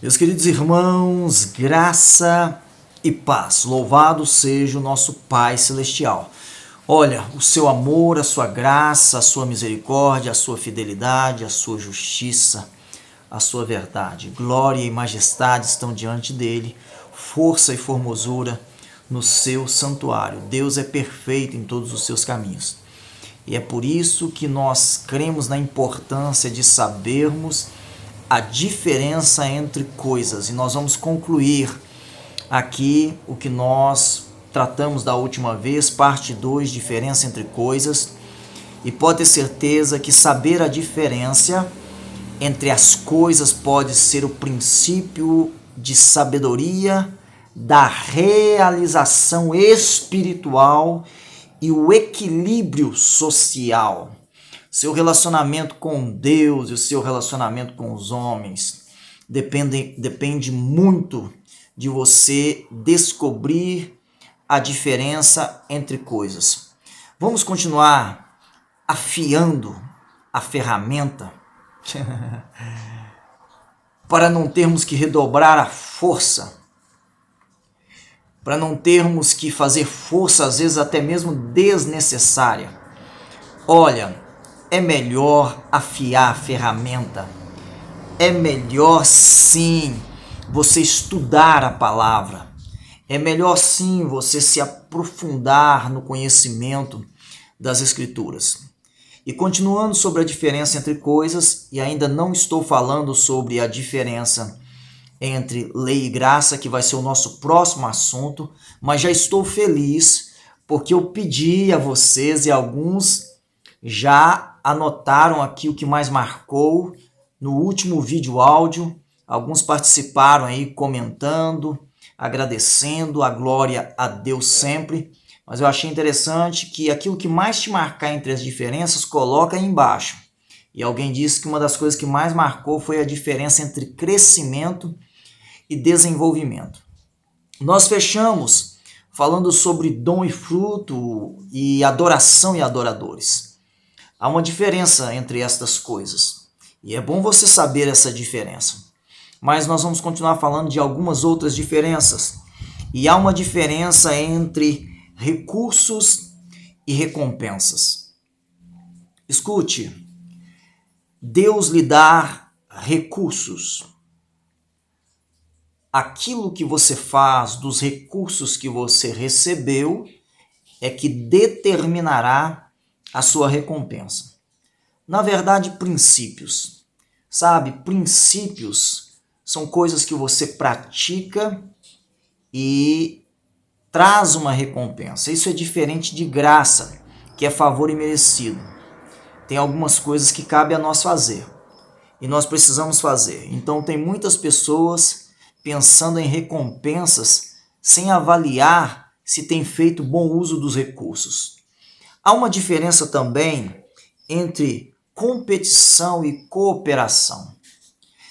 Meus queridos irmãos, graça e paz. Louvado seja o nosso Pai Celestial. Olha, o seu amor, a sua graça, a sua misericórdia, a sua fidelidade, a sua justiça, a sua verdade, glória e majestade estão diante dele, força e formosura no seu santuário. Deus é perfeito em todos os seus caminhos. E é por isso que nós cremos na importância de sabermos a diferença entre coisas. E nós vamos concluir aqui o que nós tratamos da última vez, parte 2, diferença entre coisas. E pode ter certeza que saber a diferença entre as coisas pode ser o princípio de sabedoria, da realização espiritual e o equilíbrio social. Seu relacionamento com Deus e o seu relacionamento com os homens depende muito de você descobrir a diferença entre coisas. Vamos continuar afiando a ferramenta para não termos que redobrar a força, para não termos que fazer força, às vezes até mesmo desnecessária. Olha, é melhor afiar a ferramenta. É melhor sim você estudar a palavra. É melhor sim você se aprofundar no conhecimento das Escrituras. E continuando sobre a diferença entre coisas, e ainda não estou falando sobre a diferença entre lei e graça, que vai ser o nosso próximo assunto, mas já estou feliz porque eu pedi a vocês e alguns já anotaram aqui o que mais marcou no último vídeo áudio. Alguns participaram aí comentando, agradecendo, a glória a Deus sempre. Mas eu achei interessante que aquilo que mais te marcar entre as diferenças, coloca aí embaixo. E alguém disse que uma das coisas que mais marcou foi a diferença entre crescimento e desenvolvimento. Nós fechamos falando sobre dom e fruto e adoração e adoradores. Há uma diferença entre estas coisas. E é bom você saber essa diferença. Mas nós vamos continuar falando de algumas outras diferenças. E há uma diferença entre recursos e recompensas. Escute, Deus lhe dá recursos. Aquilo que você faz dos recursos que você recebeu é que determinará a sua recompensa. Na verdade, princípios. Sabe, princípios são coisas que você pratica e traz uma recompensa. Isso é diferente de graça, que é favor imerecido. Tem algumas coisas que cabe a nós fazer e nós precisamos fazer. Então tem muitas pessoas pensando em recompensas sem avaliar se tem feito bom uso dos recursos. Há uma diferença também entre competição e cooperação.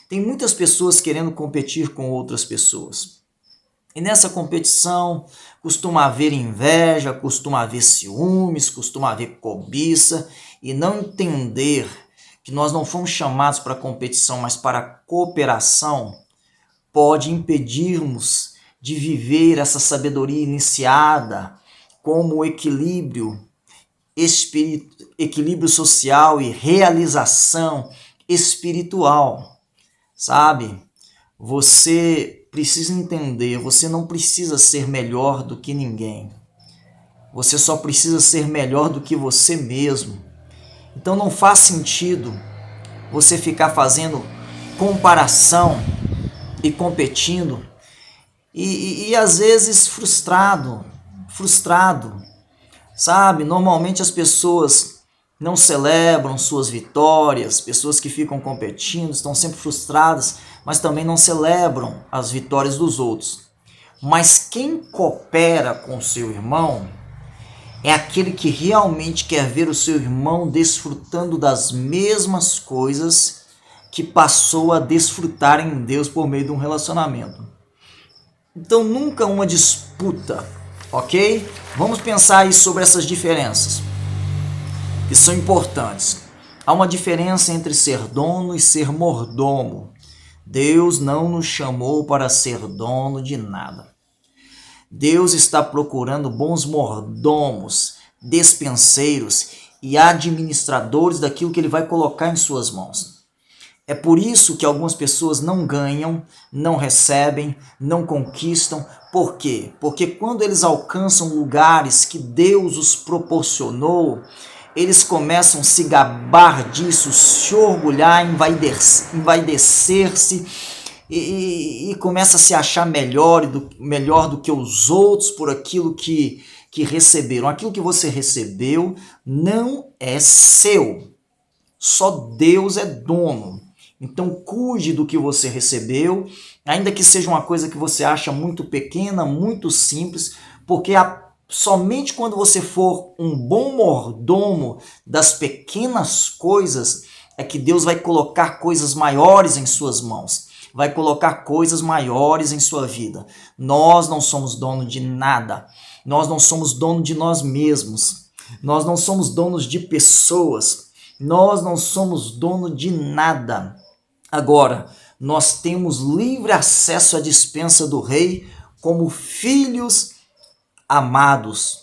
Tem muitas pessoas querendo competir com outras pessoas. E nessa competição costuma haver inveja, costuma haver ciúmes, costuma haver cobiça, e não entender que nós não fomos chamados para competição, mas para cooperação, pode impedirmos de viver essa sabedoria iniciada como o equilíbrio social e realização espiritual. Sabe? Você precisa entender, você não precisa ser melhor do que ninguém. Você só precisa ser melhor do que você mesmo. Então não faz sentido você ficar fazendo comparação e competindo e às vezes frustrado. Sabe, normalmente as pessoas não celebram suas vitórias, pessoas que ficam competindo, estão sempre frustradas, mas também não celebram as vitórias dos outros. Mas quem coopera com o seu irmão é aquele que realmente quer ver o seu irmão desfrutando das mesmas coisas que passou a desfrutar em Deus por meio de um relacionamento. Então nunca uma disputa, ok? Vamos pensar aí sobre essas diferenças, que são importantes. Há uma diferença entre ser dono e ser mordomo. Deus não nos chamou para ser dono de nada. Deus está procurando bons mordomos, despenseiros e administradores daquilo que Ele vai colocar em suas mãos. É por isso que algumas pessoas não ganham, não recebem, não conquistam. Por quê? Porque quando eles alcançam lugares que Deus os proporcionou, eles começam a se gabar disso, se orgulhar, envaidecer-se e começa a se achar melhor do que os outros por aquilo que receberam. Aquilo que você recebeu não é seu. Só Deus é dono. Então cuide do que você recebeu, ainda que seja uma coisa que você acha muito pequena, muito simples, porque somente quando você for um bom mordomo das pequenas coisas é que Deus vai colocar coisas maiores em suas mãos, vai colocar coisas maiores em sua vida. Nós não somos dono de nada, nós não somos dono de nós mesmos, nós não somos donos de pessoas, nós não somos dono de nada. Agora, nós temos livre acesso à dispensa do Rei como filhos amados,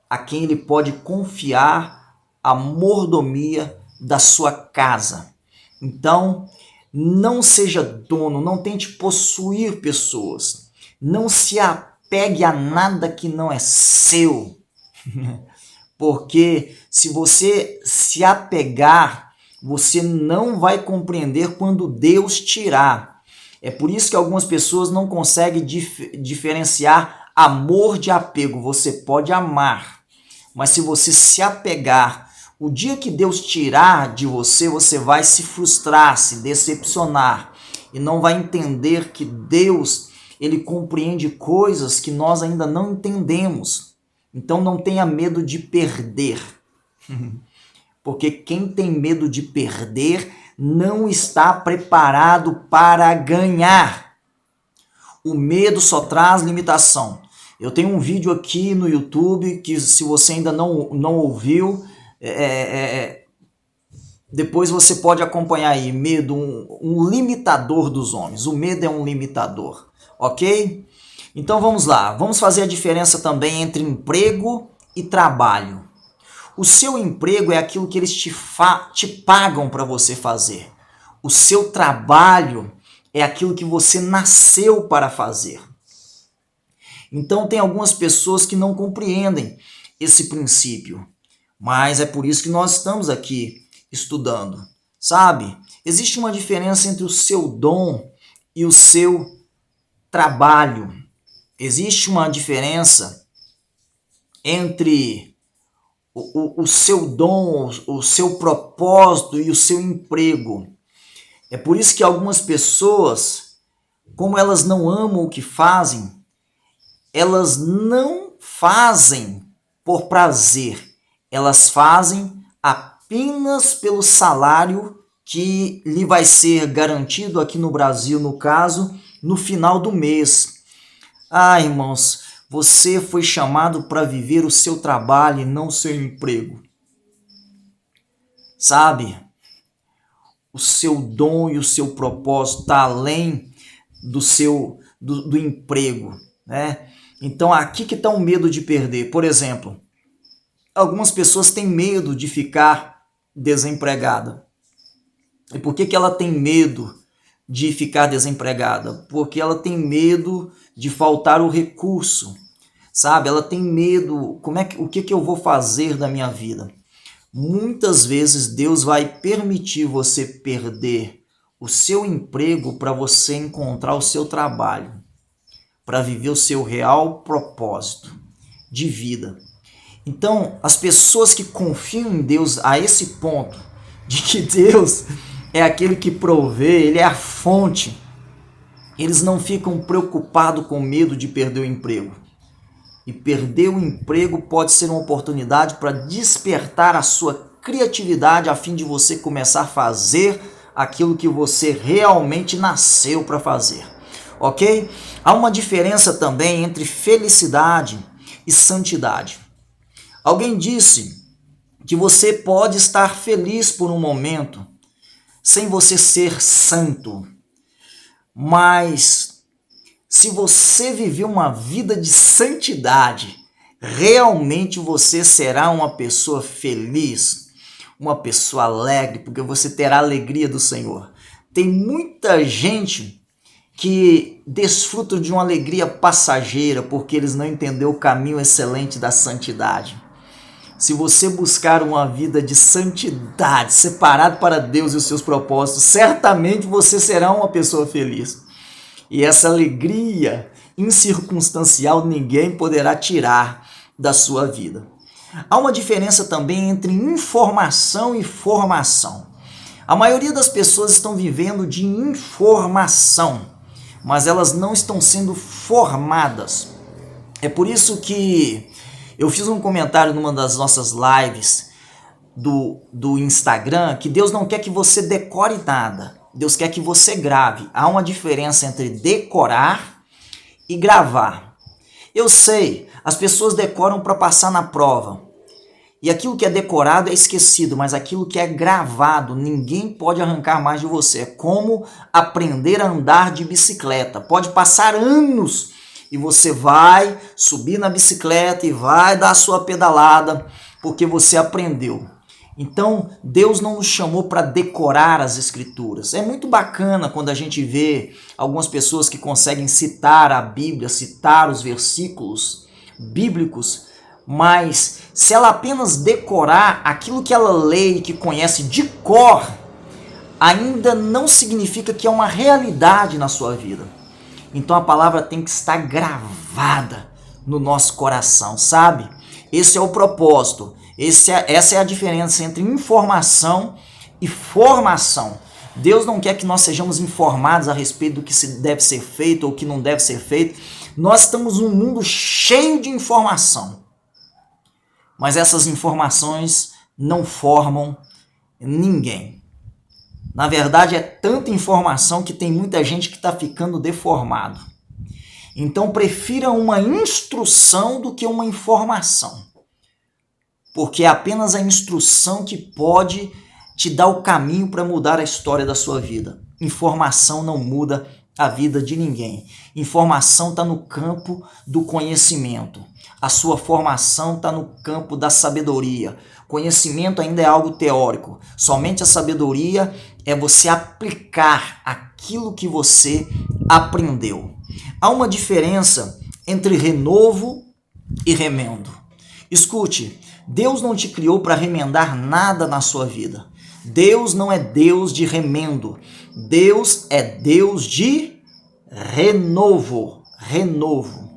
a quem Ele pode confiar a mordomia da sua casa. Então, não seja dono, não tente possuir pessoas, não se apegue a nada que não é seu, porque se você se apegar, você não vai compreender quando Deus tirar. É por isso que algumas pessoas não conseguem diferenciar amor de apego. Você pode amar, mas se você se apegar, o dia que Deus tirar de você, você vai se frustrar, se decepcionar e não vai entender que Deus, Ele compreende coisas que nós ainda não entendemos. Então não tenha medo de perder. Porque quem tem medo de perder não está preparado para ganhar. O medo só traz limitação. Eu tenho um vídeo aqui no YouTube que, se você ainda não ouviu, depois você pode acompanhar aí. Medo, um limitador dos homens. O medo é um limitador, ok? Então vamos lá. Vamos fazer a diferença também entre emprego e trabalho. O seu emprego é aquilo que eles te pagam para você fazer. O seu trabalho é aquilo que você nasceu para fazer. Então tem algumas pessoas que não compreendem esse princípio, mas é por isso que nós estamos aqui estudando, sabe? Existe uma diferença entre o seu dom e o seu trabalho. Existe uma diferença entre o seu dom, o seu propósito e o seu emprego. É por isso que algumas pessoas, como elas não amam o que fazem, elas não fazem por prazer, elas fazem apenas pelo salário que lhe vai ser garantido aqui no Brasil, no caso, no final do mês. Ah, irmãos, você foi chamado para viver o seu trabalho e não o seu emprego. Sabe? O seu dom e o seu propósito está além do emprego, né? Então aqui que está o medo de perder. Por exemplo, algumas pessoas têm medo de ficar desempregada. E por que ela tem medo de ficar desempregada? Porque ela tem medo de faltar o recurso, sabe? Ela tem medo, o que eu vou fazer da minha vida? Muitas vezes Deus vai permitir você perder o seu emprego para você encontrar o seu trabalho, para viver o seu real propósito de vida. Então, as pessoas que confiam em Deus a esse ponto de que Deus é aquele que provê, Ele é a fonte, eles não ficam preocupados com medo de perder o emprego. E perder o emprego pode ser uma oportunidade para despertar a sua criatividade a fim de você começar a fazer aquilo que você realmente nasceu para fazer. Ok? Há uma diferença também entre felicidade e santidade. Alguém disse que você pode estar feliz por um momento sem você ser santo. Mas se você viver uma vida de santidade, realmente você será uma pessoa feliz, uma pessoa alegre, porque você terá a alegria do Senhor. Tem muita gente que desfruta de uma alegria passageira porque eles não entenderam o caminho excelente da santidade. Se você buscar uma vida de santidade, separado para Deus e os seus propósitos, certamente você será uma pessoa feliz. E essa alegria incircunstancial ninguém poderá tirar da sua vida. Há uma diferença também entre informação e formação. A maioria das pessoas estão vivendo de informação, mas elas não estão sendo formadas. É por isso que eu fiz um comentário numa das nossas lives do Instagram que Deus não quer que você decore nada. Deus quer que você grave. Há uma diferença entre decorar e gravar. Eu sei, as pessoas decoram para passar na prova. E aquilo que é decorado é esquecido, mas aquilo que é gravado, ninguém pode arrancar mais de você. É como aprender a andar de bicicleta. Pode passar anos e você vai subir na bicicleta e vai dar a sua pedalada, porque você aprendeu. Então, Deus não nos chamou para decorar as escrituras. É muito bacana quando a gente vê algumas pessoas que conseguem citar a Bíblia, citar os versículos bíblicos, mas se ela apenas decorar aquilo que ela lê e que conhece de cor, ainda não significa que é uma realidade na sua vida. Então a palavra tem que estar gravada no nosso coração, sabe? Esse é o propósito. Essa é a diferença entre informação e formação. Deus não quer que nós sejamos informados a respeito do que deve ser feito ou que não deve ser feito. Nós estamos num mundo cheio de informação. Mas essas informações não formam ninguém. Na verdade, é tanta informação que tem muita gente que está ficando deformado. Então, prefira uma instrução do que uma informação. Porque é apenas a instrução que pode te dar o caminho para mudar a história da sua vida. Informação não muda a vida de ninguém. Informação está no campo do conhecimento. A sua formação está no campo da sabedoria. Conhecimento ainda é algo teórico. Somente a sabedoria é você aplicar aquilo que você aprendeu. Há uma diferença entre renovo e remendo. Escute, Deus não te criou para remendar nada na sua vida. Deus não é Deus de remendo. Deus é Deus de renovo. Renovo.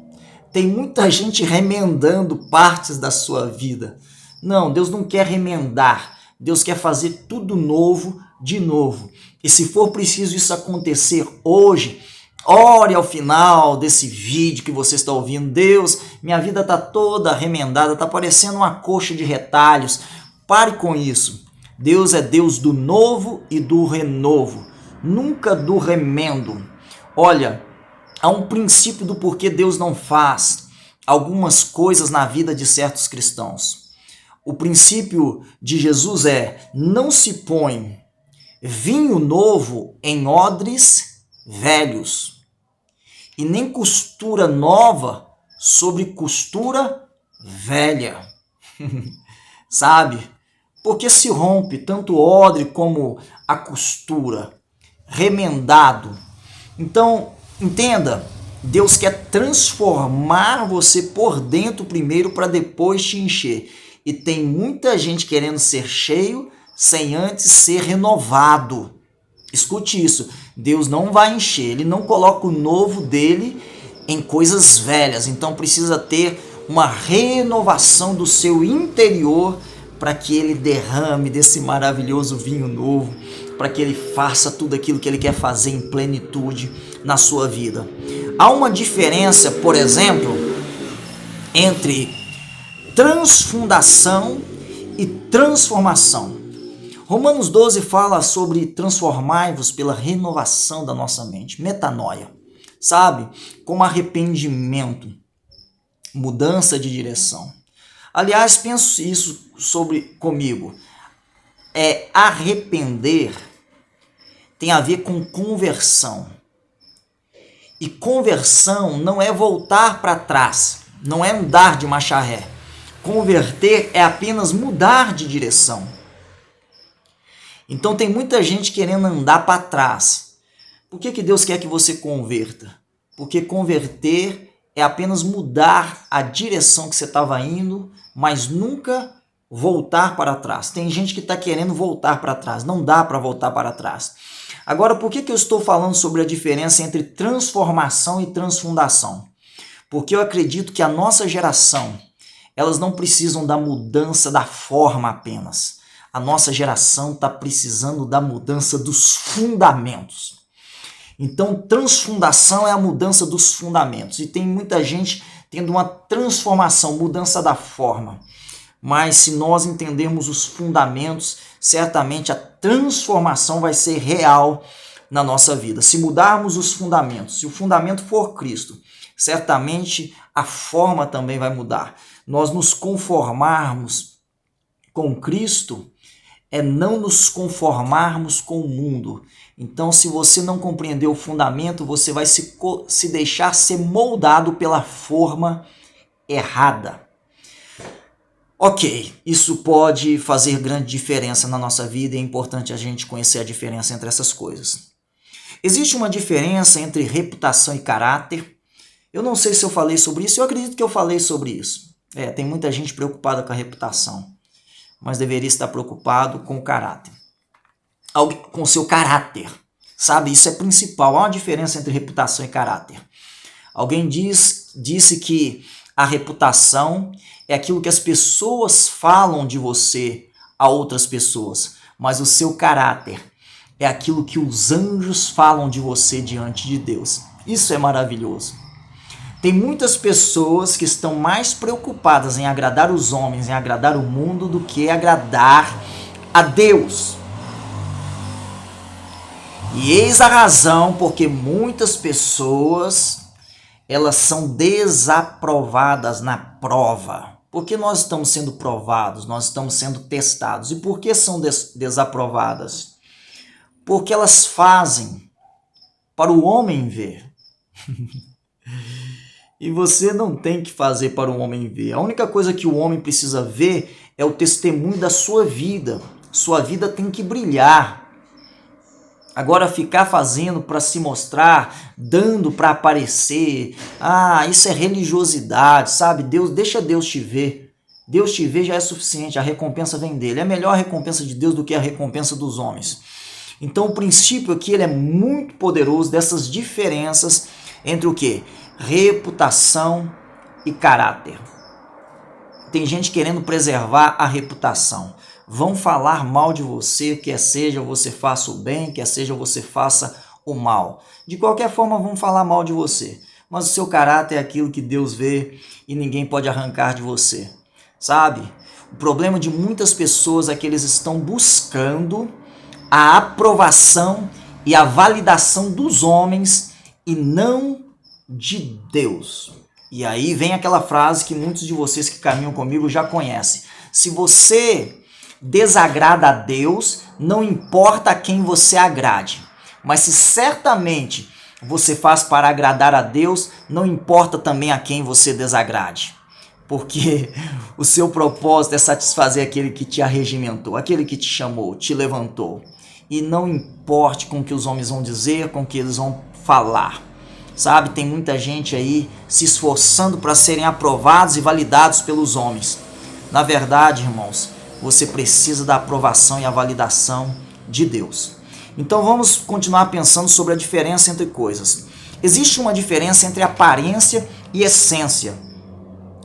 Tem muita gente remendando partes da sua vida. Não, Deus não quer remendar. Deus quer fazer tudo novo, de novo. E se for preciso isso acontecer hoje, ore ao final desse vídeo que você está ouvindo. Deus, minha vida está toda remendada, está parecendo uma coxa de retalhos. Pare com isso. Deus é Deus do novo e do renovo, nunca do remendo. Olha, há um princípio do porquê Deus não faz algumas coisas na vida de certos cristãos. O princípio de Jesus é: não se põe vinho novo em odres velhos, e nem costura nova sobre costura velha. Sabe? Porque se rompe tanto o odre como a costura, remendado. Então, entenda, Deus quer transformar você por dentro primeiro para depois te encher. E tem muita gente querendo ser cheio sem antes ser renovado. Escute isso, Deus não vai encher, Ele não coloca o novo dele em coisas velhas. Então precisa ter uma renovação do seu interior para que Ele derrame desse maravilhoso vinho novo, para que Ele faça tudo aquilo que Ele quer fazer em plenitude na sua vida. Há uma diferença, por exemplo, entre transfundação e transformação. Romanos 12 fala sobre transformai-vos pela renovação da nossa mente, metanoia, sabe? Como arrependimento, mudança de direção. Aliás, penso isso comigo. Arrepender tem a ver com conversão. E conversão não é voltar para trás, não é andar de marcha ré. Converter é apenas mudar de direção. Então tem muita gente querendo andar para trás. Por que Deus quer que você converta? Porque converter é apenas mudar a direção que você estava indo, mas nunca voltar para trás. Tem gente que está querendo voltar para trás. Não dá para voltar para trás. Agora, por que eu estou falando sobre a diferença entre transformação e transfundação? Porque eu acredito que a nossa geração, elas não precisam da mudança da forma apenas. A nossa geração está precisando da mudança dos fundamentos. Então, transfundação é a mudança dos fundamentos. E tem muita gente tendo uma transformação, mudança da forma. Mas se nós entendermos os fundamentos, certamente a transformação vai ser real na nossa vida. Se mudarmos os fundamentos, se o fundamento for Cristo, certamente a forma também vai mudar. Nós nos conformarmos com Cristo é não nos conformarmos com o mundo. Então, se você não compreender o fundamento, você vai se deixar ser moldado pela forma errada. Ok, isso pode fazer grande diferença na nossa vida e é importante a gente conhecer a diferença entre essas coisas. Existe uma diferença entre reputação e caráter. Eu não sei se eu falei sobre isso, eu acredito que eu falei sobre isso. Tem muita gente preocupada com a reputação, mas deveria estar preocupado com o caráter. Com o seu caráter, sabe? Isso é principal. Há uma diferença entre reputação e caráter. Alguém disse que a reputação é aquilo que as pessoas falam de você a outras pessoas, mas o seu caráter é aquilo que os anjos falam de você diante de Deus. Isso é maravilhoso. Tem muitas pessoas que estão mais preocupadas em agradar os homens, em agradar o mundo, do que agradar a Deus. E eis a razão porque muitas pessoas, elas são desaprovadas na prova. Porque nós estamos sendo provados, nós estamos sendo testados. E por que são desaprovadas? Porque elas fazem para o homem ver. E você não tem que fazer para o homem ver. A única coisa que o homem precisa ver é o testemunho da sua vida. Sua vida tem que brilhar. Agora ficar fazendo para se mostrar, dando para aparecer, isso é religiosidade, sabe? Deixa Deus te ver. Deus te ver já é suficiente, a recompensa vem dele. É melhor a recompensa de Deus do que a recompensa dos homens. Então o princípio aqui ele é muito poderoso dessas diferenças entre o quê? Reputação e caráter. Tem gente querendo preservar a reputação. Vão falar mal de você, quer seja você faça o bem, quer seja você faça o mal. De qualquer forma vão falar mal de você. Mas o seu caráter é aquilo que Deus vê e ninguém pode arrancar de você. Sabe? O problema de muitas pessoas é que eles estão buscando a aprovação e a validação dos homens e não de Deus. E aí vem aquela frase que muitos de vocês que caminham comigo já conhecem. Se você desagrada a Deus, não importa a quem você agrade. Mas se certamente você faz para agradar a Deus, não importa também a quem você desagrade. Porque o seu propósito é satisfazer aquele que te arregimentou, aquele que te chamou, te levantou. E não importe com o que os homens vão dizer, com o que eles vão falar. Sabe, tem muita gente aí se esforçando para serem aprovados e validados pelos homens. Na verdade, irmãos, você precisa da aprovação e a validação de Deus. Então vamos continuar pensando sobre a diferença entre coisas. Existe uma diferença entre aparência e essência.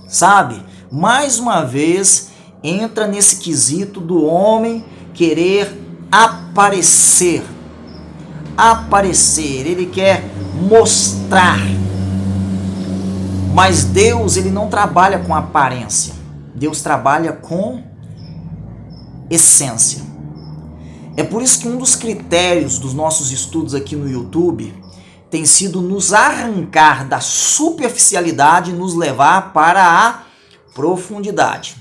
Sabe? Mais uma vez entra nesse quesito do homem querer aparecer. Ele quer mostrar. Mas Deus, ele não trabalha com aparência. Deus trabalha com essência. É por isso que um dos critérios dos nossos estudos aqui no YouTube tem sido nos arrancar da superficialidade e nos levar para a profundidade.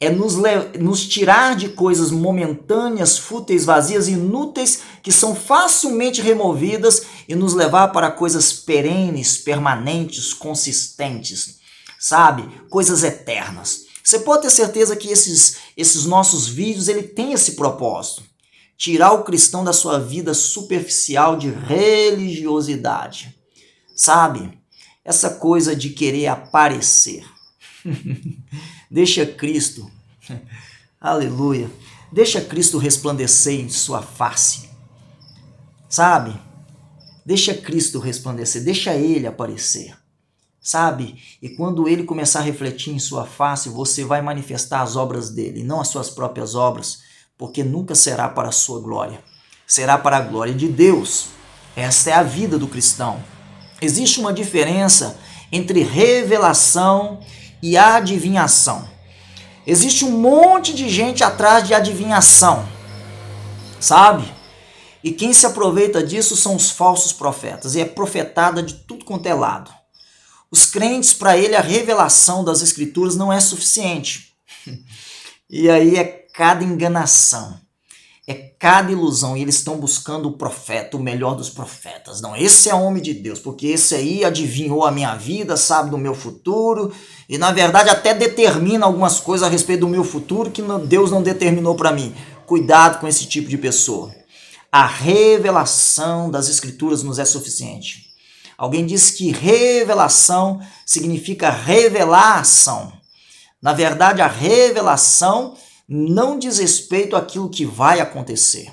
é nos tirar de coisas momentâneas, fúteis, vazias, inúteis, que são facilmente removidas e nos levar para coisas perenes, permanentes, consistentes, sabe? Coisas eternas. Você pode ter certeza que esses nossos vídeos, ele tem esse propósito. Tirar o cristão da sua vida superficial de religiosidade, sabe? Essa coisa de querer aparecer. Deixa Cristo, aleluia, deixa Cristo resplandecer em sua face, sabe? Deixa Cristo resplandecer, deixa Ele aparecer, sabe? E quando Ele começar a refletir em sua face, você vai manifestar as obras dEle, não as suas próprias obras, porque nunca será para a sua glória, será para a glória de Deus. Esta é a vida do cristão. Existe uma diferença entre revelação e adivinhação. Existe um monte de gente atrás de adivinhação, sabe? E quem se aproveita disso são os falsos profetas, e é profetada de tudo quanto é lado. Os crentes, para ele, a revelação das escrituras não é suficiente. E aí é cada enganação, é cada ilusão, e eles estão buscando o profeta, o melhor dos profetas. Não, esse é homem de Deus, porque esse aí adivinhou a minha vida, sabe do meu futuro, e na verdade até determina algumas coisas a respeito do meu futuro que Deus não determinou para mim. Cuidado com esse tipo de pessoa. A revelação das escrituras nos é suficiente. Alguém disse que revelação significa revelação. Na verdade, a revelação não diz respeito àquilo que vai acontecer,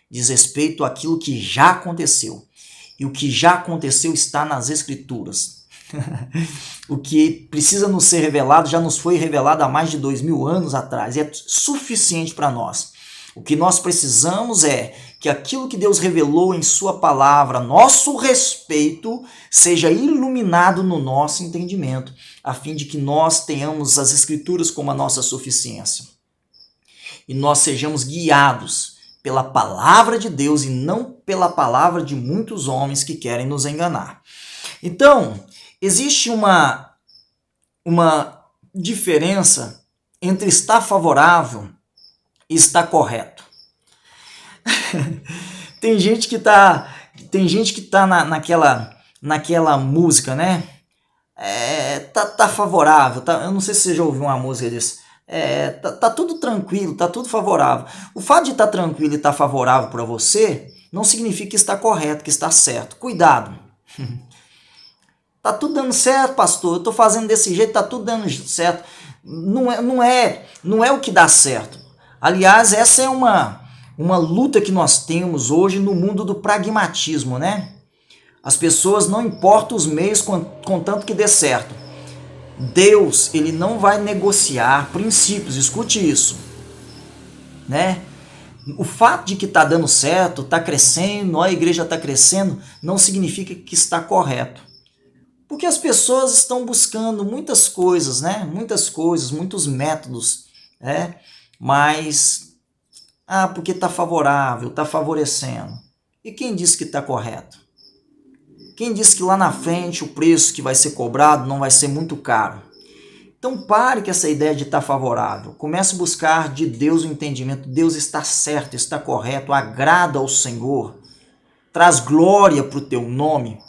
diz respeito àquilo que já aconteceu. E o que já aconteceu está nas Escrituras. O que precisa nos ser revelado já nos foi revelado há mais de 2000 anos atrás, e é suficiente para nós. O que nós precisamos é que aquilo que Deus revelou em sua palavra, nosso respeito, seja iluminado no nosso entendimento, a fim de que nós tenhamos as Escrituras como a nossa suficiência. E nós sejamos guiados pela palavra de Deus e não pela palavra de muitos homens que querem nos enganar. Então, existe uma diferença entre estar favorável e estar correto. Tem gente que tá naquela música, né? Tá favorável, tá, eu não sei se você já ouviu uma música disso. Tá tudo tranquilo, tá tudo favorável. O fato de estar tranquilo e estar favorável para você não significa que está correto, que está certo. Cuidado. Tá tudo dando certo, pastor. Eu tô fazendo desse jeito, tá tudo dando certo. Não é o que dá certo. Aliás, essa é uma luta que nós temos hoje no mundo do pragmatismo, né? As pessoas não importam os meios contanto que dê certo. Deus, ele não vai negociar princípios, escute isso, né? O fato de que está dando certo, está crescendo, a igreja está crescendo, não significa que está correto. Porque as pessoas estão buscando muitas coisas, né? Muitas coisas, muitos métodos, né? Mas, porque está favorável, está favorecendo. E quem disse que está correto? Quem disse que lá na frente o preço que vai ser cobrado não vai ser muito caro? Então pare com essa ideia de estar favorável. Comece a buscar de Deus o entendimento. Deus está certo, está correto, agrada ao Senhor. Traz glória para o teu nome.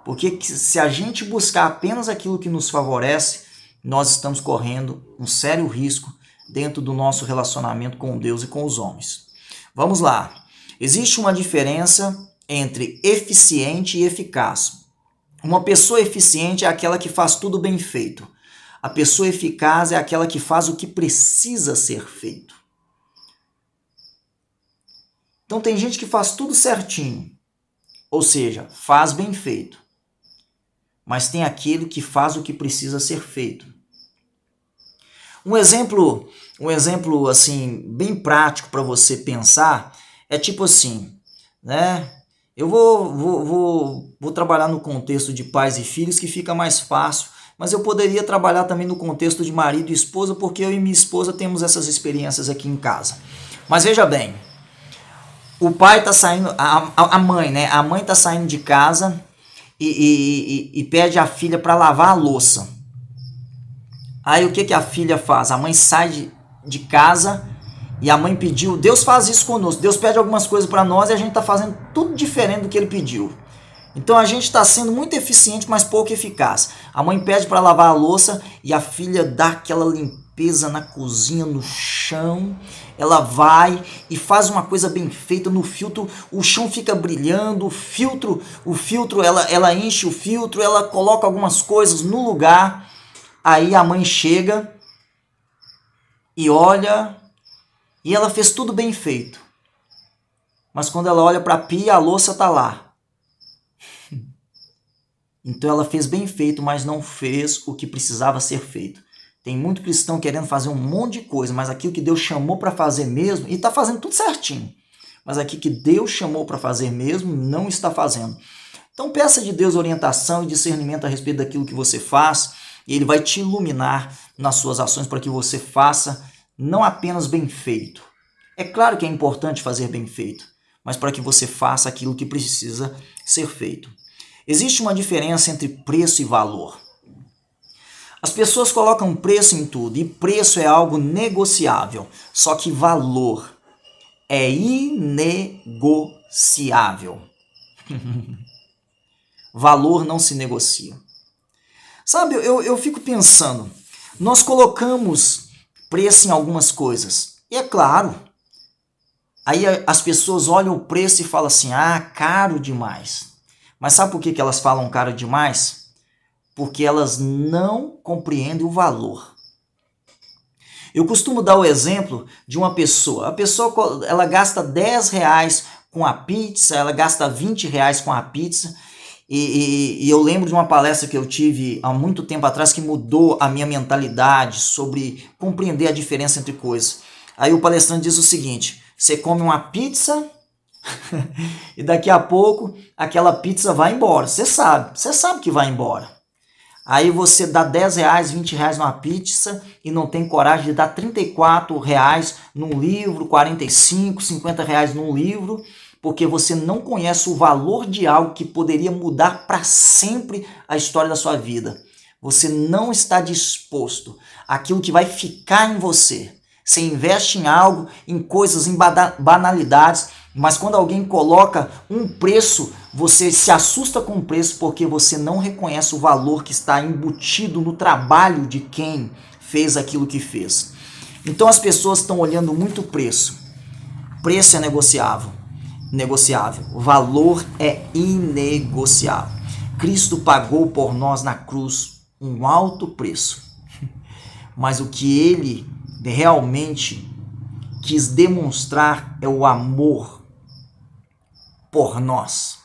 Porque se a gente buscar apenas aquilo que nos favorece, nós estamos correndo um sério risco dentro do nosso relacionamento com Deus e com os homens. Vamos lá. Existe uma diferença entre eficiente e eficaz. Uma pessoa eficiente é aquela que faz tudo bem feito. A pessoa eficaz é aquela que faz o que precisa ser feito. Então tem gente que faz tudo certinho, ou seja, faz bem feito. Mas tem aquele que faz o que precisa ser feito. Um exemplo assim bem prático para você pensar é tipo assim, né? Eu vou trabalhar no contexto de pais e filhos que fica mais fácil, mas eu poderia trabalhar também no contexto de marido e esposa, porque eu e minha esposa temos essas experiências aqui em casa. Mas veja bem, o pai está saindo, a mãe, né? A mãe está saindo de casa e pede a filha para lavar a louça. Aí o que a filha faz? A mãe sai de casa e a mãe pediu. Deus faz isso conosco. Deus pede algumas coisas para nós e a gente está fazendo tudo diferente do que ele pediu. Então a gente está sendo muito eficiente, mas pouco eficaz. A mãe pede para lavar a louça e a filha dá aquela limpeza na cozinha, no chão. Ela vai e faz uma coisa bem feita no filtro, o chão fica brilhando, o filtro ela enche o filtro, ela coloca algumas coisas no lugar. Aí a mãe chega e olha, e ela fez tudo bem feito. Mas quando ela olha para a pia, a louça está lá. Então ela fez bem feito, mas não fez o que precisava ser feito. Tem muito cristão querendo fazer um monte de coisa, mas aquilo que Deus chamou para fazer mesmo, e está fazendo tudo certinho, mas aquilo que Deus chamou para fazer mesmo, não está fazendo. Então peça de Deus orientação e discernimento a respeito daquilo que você faz, e Ele vai te iluminar nas suas ações para que você faça não apenas bem feito. É claro que é importante fazer bem feito, mas para que você faça aquilo que precisa ser feito. Existe uma diferença entre preço e valor. As pessoas colocam preço em tudo, e preço é algo negociável, só que valor é inegociável. Valor não se negocia. Sabe, eu fico pensando, nós colocamos preço em algumas coisas, e é claro, aí as pessoas olham o preço e falam assim, caro demais. Mas sabe por que elas falam caro demais? Porque elas não compreendem o valor. Eu costumo dar o exemplo de uma pessoa. A pessoa ela gasta 10 reais com a pizza, ela gasta 20 reais com a pizza. E eu lembro de uma palestra que eu tive há muito tempo atrás que mudou a minha mentalidade sobre compreender a diferença entre coisas. Aí o palestrante diz o seguinte, você come uma pizza e daqui a pouco aquela pizza vai embora. Você sabe que vai embora. Aí você dá 10 reais, 20 reais numa pizza e não tem coragem de dar 34 reais num livro, 45, 50 reais num livro, porque você não conhece o valor de algo que poderia mudar para sempre a história da sua vida. Você não está disposto àquilo que vai ficar em você. Você investe em algo, em coisas, em banalidades, mas quando alguém coloca um preço, você se assusta com o preço porque você não reconhece o valor que está embutido no trabalho de quem fez aquilo que fez. Então as pessoas estão olhando muito o preço. Preço é negociável. O valor é inegociável. Cristo pagou por nós na cruz um alto preço. Mas o que ele realmente quis demonstrar é o amor por nós,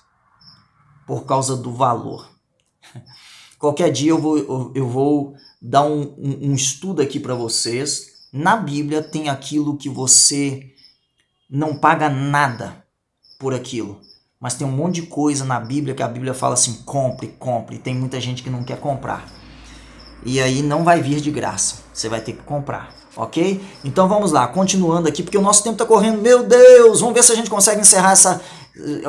por causa do valor. Qualquer dia eu vou dar um estudo aqui para vocês. Na Bíblia tem aquilo que você não paga nada por aquilo, mas tem um monte de coisa na Bíblia que a Bíblia fala assim, compre, e tem muita gente que não quer comprar. E aí não vai vir de graça, você vai ter que comprar, ok? Então vamos lá, continuando aqui, porque o nosso tempo está correndo, meu Deus, vamos ver se a gente consegue encerrar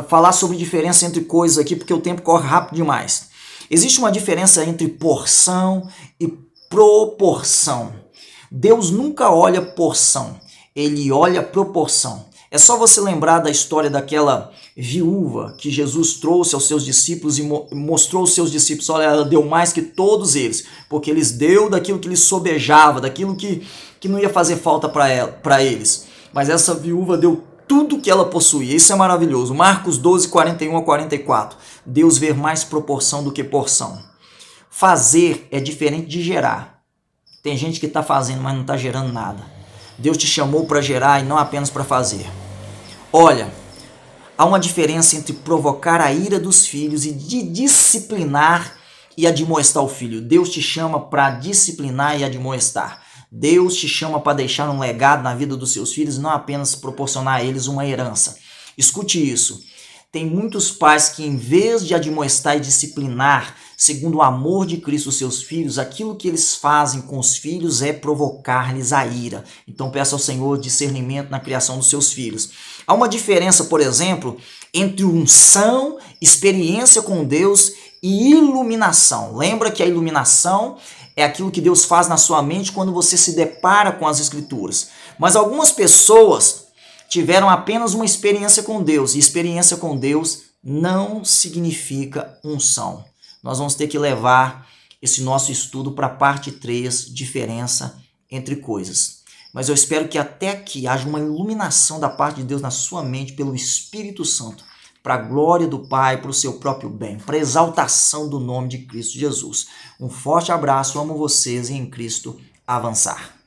falar sobre diferença entre coisas aqui, porque o tempo corre rápido demais. Existe uma diferença entre porção e proporção. Deus nunca olha porção, ele olha proporção. É só você lembrar da história daquela viúva que Jesus trouxe aos seus discípulos e mostrou aos seus discípulos, olha, ela deu mais que todos eles, porque eles deu daquilo que lhes sobejava, daquilo que não ia fazer falta para eles. Mas essa viúva deu tudo que ela possuía, isso é maravilhoso. Marcos 12, 41 a 44. Deus vê mais proporção do que porção. Fazer é diferente de gerar. Tem gente que está fazendo, mas não está gerando nada. Deus te chamou para gerar e não apenas para fazer. Olha, há uma diferença entre provocar a ira dos filhos e de disciplinar e admoestar o filho. Deus te chama para disciplinar e admoestar. Deus te chama para deixar um legado na vida dos seus filhos e não apenas proporcionar a eles uma herança. Escute isso. Tem muitos pais que, em vez de admoestar e disciplinar, segundo o amor de Cristo, os seus filhos, aquilo que eles fazem com os filhos é provocar-lhes a ira. Então peça ao Senhor discernimento na criação dos seus filhos. Há uma diferença, por exemplo, entre unção, experiência com Deus e iluminação. Lembra que a iluminação É aquilo que Deus faz na sua mente quando você se depara com as Escrituras. Mas algumas pessoas tiveram apenas uma experiência com Deus, e experiência com Deus não significa unção. Nós vamos ter que levar esse nosso estudo para a parte 3, diferença entre coisas. Mas eu espero que até aqui haja uma iluminação da parte de Deus na sua mente pelo Espírito Santo, para a glória do Pai, para o seu próprio bem, para a exaltação do nome de Cristo Jesus. Um forte abraço, amo vocês e em Cristo avançar.